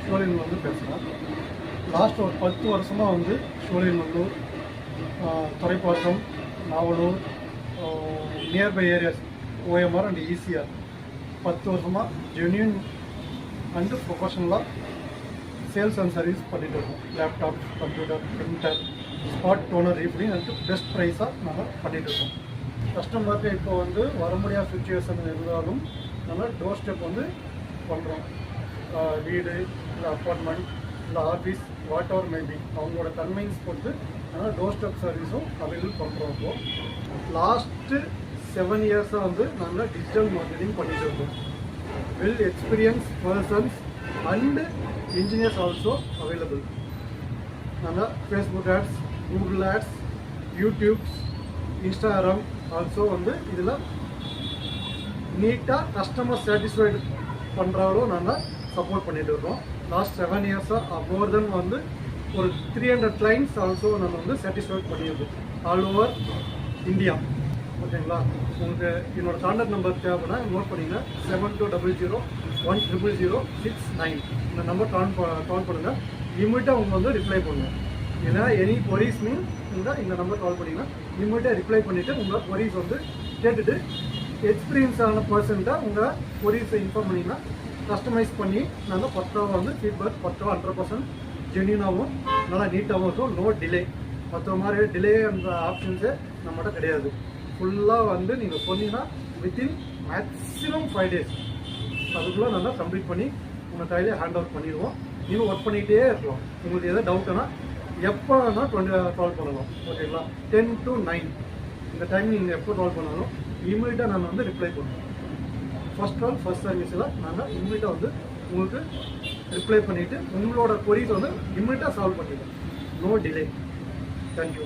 ஷோலின்லேருந்து பேசுகிறேன். லாஸ்ட் ஒரு 10 வருஷமாக வந்து Sholinganallur, Thoraipakkam, Navalur, nearby areas OMR and ECR 10 வருஷமாக ஜென்யூன் அண்டு ப்ரொஃபஷனலாக சேல்ஸ் அண்ட் சர்வீஸ் பண்ணிகிட்டு இருக்கோம். Laptop, computer, printer, spot toner refilling and best ப்ரைஸாக நாங்கள் பண்ணிகிட்டு இருக்கோம். கஸ்டமருக்கு இப்போ வந்து வர முடியாத சுச்சுவேஷன் இருந்தாலும் நம்ம டோர் ஸ்டெப் வந்து பண்ணுறோம். வீடு இல்லை அப்பார்ட்மெண்ட் இல்லை ஆஃபீஸ் வாட் எவர் மேபி அவங்களோட கன்வீனியன்ஸ் பொறுத்து நம்ம டோர் ஸ்டெப் சர்வீஸும் அவைலபிள் பண்ணுறோம். இப்போது லாஸ்ட்டு 7 இயர்ஸாக வந்து நாங்கள் டிஜிட்டல் மார்க்கெட்டிங் பண்ணிகிட்டு இருக்கோம். Well experience persons and engineers also available. நாங்கள் Facebook ads, Google ads, YouTubes, Instagram also வந்து இதில் நீட்டாக கஸ்டமர் சாட்டிஸ்ஃபைடு பண்ணுறாலோ நாங்கள் சப்போர்ட் பண்ணிகிட்டு இருக்கோம். லாஸ்ட் 7 இயர்ஸாக மோர் தென் வந்து ஒரு 300 கிளைண்ட்ஸ் ஆல்சோ நம்ம வந்து சாட்டிஸ்ஃபைட் பண்ணியிருக்கோம் ஆல் ஓவர் இந்தியா. ஓகேங்களா? உங்களுக்கு என்னோடய கான்டாக்ட் நம்பர் தேவைன்னா நோட் பண்ணிங்கன்னா 7200100069 இந்த நம்பர் கால் பண்ணுங்கள். இமீடியட்டாக அவங்க வந்து ரிப்ளை பண்ணுங்கள். ஏன்னா எனி கொரீஸ் மீன் இந்த நம்பர் கால் பண்ணிங்கன்னா இமீடியட்டாக ரிப்ளை பண்ணிவிட்டு உங்கள் கொரீஸ் வந்து கேட்டுட்டு எக்ஸ்பீரியன்ஸான பர்சன்ட்டாக உங்கள் கொரீஸை இன்ஃபார்ம் பண்ணிங்கன்னா கஸ்டமைஸ் பண்ணி நாங்கள் பக்காவாக வந்து ஃபீட்பேக் பக்காவாக 100% ஜென்யூனாகவும் நல்லா நீட்டாகவும் இருக்கும். No delay. மற்ற மாதிரி டிலே அந்த ஆப்ஷன்ஸே நம்மகிட்ட கிடையாது. ஃபுல்லாக வந்து நீங்கள் சொன்னீங்கன்னா வித்தின் மேக்ஸிமம் 5 days அதுக்குள்ளே நாங்கள் கம்ப்ளீட் பண்ணி உங்கள் கையிலே ஹேண்ட் ஓவர் பண்ணிடுவோம். நீங்கள் ஒர்க் பண்ணிகிட்டே இருக்கலாம். உங்களுக்கு எதாவது டவுட்டுன்னா எப்போ வேணால் கால் பண்ணலாம். ஓகேங்களா? 10 to 9 இந்த டைம் நீங்கள் எப்போ கால் பண்ணாலும் இமீடியட்டாக நாங்கள் வந்து ரிப்ளை பண்ணுவோம். ஃபர்ஸ்ட் கால் ஃபர்ஸ்ட் சர்வீஸில் நாங்கள் இமீடியட்டாக வந்து உங்களுக்கு ரிப்ளை பண்ணிவிட்டு உங்களோட கொரீஸ் வந்து இமீடியட்டாக சால்வ் பண்ணிடுவோம். No delay. தேங்க்யூ.